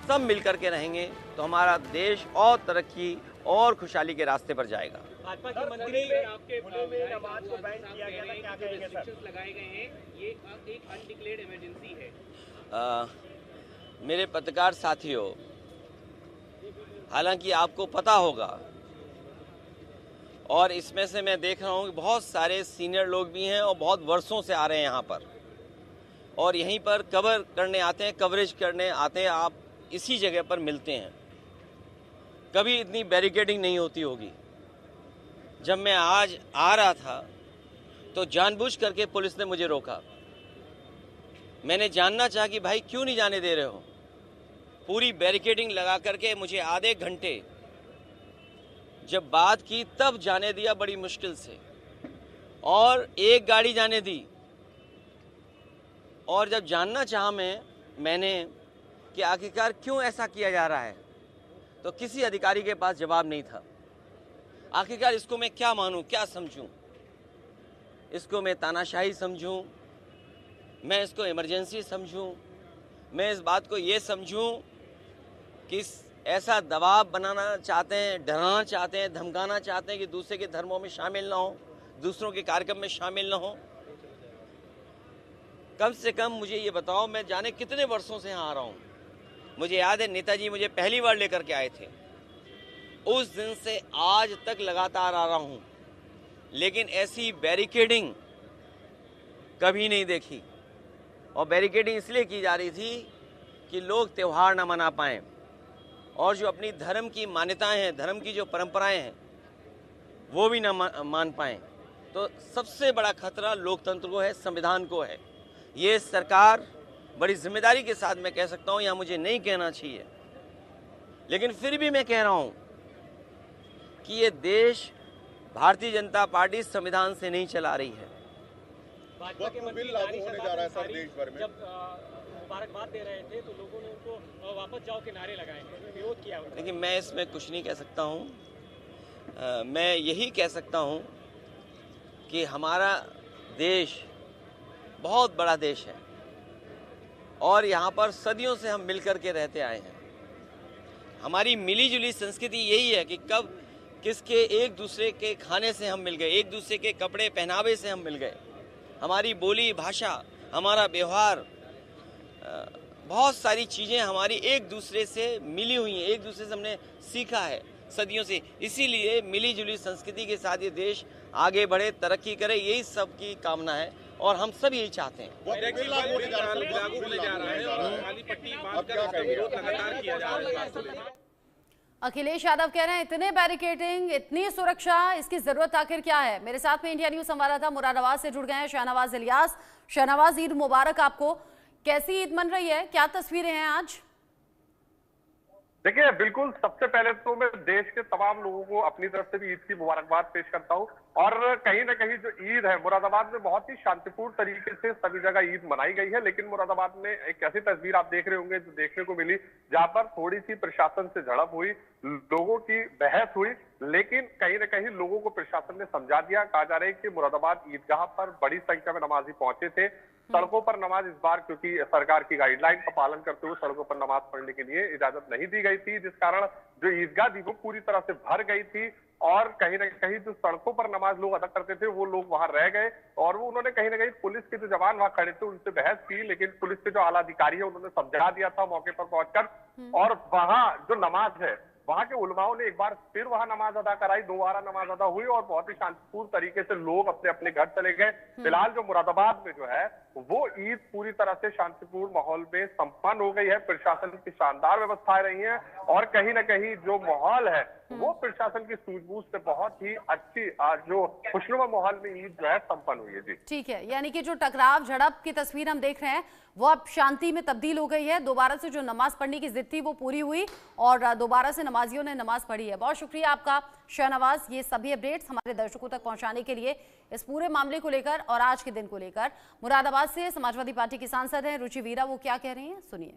सब मिलकर के रहेंगे तो हमारा देश और तरक्की और खुशहाली के रास्ते पर जाएगा। भाजपा के मंत्री आपके नमाज को बैन किया गया था, क्या कहेंगे सर? लगाए गए हैं, ये एक अनडिक्लेयर्ड इमरजेंसी है। मेरे पत्रकार साथियों, हालांकि आपको पता होगा और इसमें से मैं देख रहा हूँ कि बहुत सारे सीनियर लोग भी हैं और बहुत वर्षों से आ रहे हैं यहाँ पर और यहीं पर कवर करने आते हैं, कवरेज करने आते हैं। आप इसी जगह पर मिलते हैं। कभी इतनी बैरिकेडिंग नहीं होती होगी। जब मैं आज आ रहा था तो जानबूझ करके पुलिस ने मुझे रोका। मैंने जानना चाहा कि भाई क्यों नहीं जाने दे रहे हो। पूरी बैरिकेडिंग लगा करके मुझे आधे घंटे जब बात की तब जाने दिया, बड़ी मुश्किल से, और एक गाड़ी जाने दी। और जब जानना चाहा मैंने कि आखिरकार क्यों ऐसा किया जा रहा है तो किसी अधिकारी के पास जवाब नहीं था। आखिरकार इसको मैं क्या मानूं, क्या समझूं? इसको मैं तानाशाही समझूं, मैं इसको इमरजेंसी समझूं, मैं इस बात को ये समझूं कि ऐसा दबाव बनाना चाहते हैं, डराना चाहते हैं, धमकाना चाहते हैं कि दूसरे के धर्मों में शामिल ना हो, दूसरों के कार्यक्रम में शामिल ना हो। कम से कम मुझे ये बताओ, मैं जाने कितने वर्षों से यहाँ आ रहा हूँ। मुझे याद है नेताजी मुझे पहली बार लेकर के आए थे। उस दिन से आज तक लगातार आ रहा हूँ, लेकिन ऐसी बैरिकेडिंग कभी नहीं देखी। और बैरिकेडिंग इसलिए की जा रही थी कि लोग त्यौहार ना मना पाएं और जो अपनी धर्म की मान्यताएं हैं, धर्म की जो परंपराएं हैं, वो भी ना मान पाएं। तो सबसे बड़ा खतरा लोकतंत्र को है, संविधान को है। ये सरकार बड़ी जिम्मेदारी के साथ, मैं कह सकता हूँ, यहाँ मुझे नहीं कहना चाहिए, लेकिन फिर भी मैं कह रहा हूँ कि ये देश भारतीय जनता पार्टी संविधान से नहीं चला रही है। भाजपा के मंत्री लागू होने जा रहा है सर देश भर में। जब मुबारकबाद दे रहे थे तो लोगों ने उनको वापस जाओ के नारे लगाए हैं, विरोध किया। लेकिन मैं इसमें कुछ नहीं कह सकता हूँ। मैं यही कह सकता हूँ कि हमारा देश बहुत बड़ा देश है और यहाँ पर सदियों से हम मिलकर के रहते आए हैं। हमारी मिलीजुली संस्कृति यही है कि कब किसके एक दूसरे के खाने से हम मिल गए, एक दूसरे के कपड़े पहनावे से हम मिल गए। हमारी बोली भाषा, हमारा व्यवहार, बहुत सारी चीज़ें हमारी एक दूसरे से मिली हुई हैं, एक दूसरे से हमने सीखा है सदियों से। इसीलिए मिली जुली संस्कृति के साथ ये देश आगे बढ़े, तरक्की करे, यही सबकी कामना है और हम सब यही चाहते हैं। अखिलेश यादव कह रहे हैं इतने बैरिकेडिंग, इतनी सुरक्षा, इसकी जरूरत आखिर क्या है? मेरे साथ में इंडिया न्यूज संवाददाता मुरादाबाद से जुड़ गए हैं शाहनवाज इलियास। शाहनवाज, ईद मुबारक आपको। कैसी ईद मन रही है, क्या तस्वीरें हैं आज? देखिए, बिल्कुल, सबसे पहले तो मैं देश के तमाम लोगों को अपनी तरफ से भी ईद की मुबारकबाद पेश करता हूं। और कहीं ना कहीं जो ईद है, मुरादाबाद में बहुत ही शांतिपूर्ण तरीके से सभी जगह ईद मनाई गई है। लेकिन मुरादाबाद में एक ऐसी तस्वीर आप देख रहे होंगे जो देखने को मिली, जहां पर थोड़ी सी प्रशासन से झड़प हुई, लोगों की बहस हुई, लेकिन कहीं ना कहीं लोगों को प्रशासन ने समझा दिया। कहा जा रहा है कि मुरादाबाद ईदगाह पर बड़ी संख्या में नमाजी पहुंचे थे। सड़कों पर नमाज इस बार, क्योंकि सरकार की गाइडलाइन का पालन करते हुए सड़कों पर नमाज पढ़ने के लिए इजाजत नहीं दी गई थी, जिस कारण जो ईदगाह थी वो पूरी तरह से भर गई थी। और कहीं ना कहीं जो सड़कों पर नमाज लोग अदा करते थे वो लोग वहां रह गए और वो उन्होंने कहीं ना कहीं पुलिस के जो जवान वहां खड़े थे उनसे बहस की, लेकिन पुलिस के जो आला अधिकारी है उन्होंने समझा दिया था मौके पर पहुंचकर। और वहां जो नमाज है, वहां के उलमाओं ने एक बार फिर वहां नमाज अदा कराई, दोबारा नमाज अदा हुई और बहुत ही शांतिपूर्ण तरीके से लोग अपने अपने घर चले गए। फिलहाल जो मुरादाबाद में जो है वो ईद पूरी तरह से शांतिपूर्ण माहौल में संपन्न हो गई है। प्रशासन की शानदार व्यवस्थाएं रही हैं और कहीं ना कहीं जो माहौल है वो प्रशासन की सूझबूझ से बहुत ही अच्छी जो खुशनुमा माहौल में ईद जो है संपन्न हुई है। जी ठीक है, यानी कि जो टकराव झड़प की तस्वीर हम देख रहे हैं वो अब शांति में तब्दील हो गई है। दोबारा से जो नमाज पढ़ने की जिद थी वो पूरी हुई और दोबारा से नमाजियों ने नमाज पढ़ी है। बहुत शुक्रिया आपका शाहनवाज, ये सभी अपडेट्स हमारे दर्शकों तक पहुंचाने के लिए, इस पूरे मामले को लेकर और आज के दिन को लेकर। मुरादाबाद से समाजवादी पार्टी की सांसद हैं रुचि वीरा, वो क्या कह रही हैं सुनिए।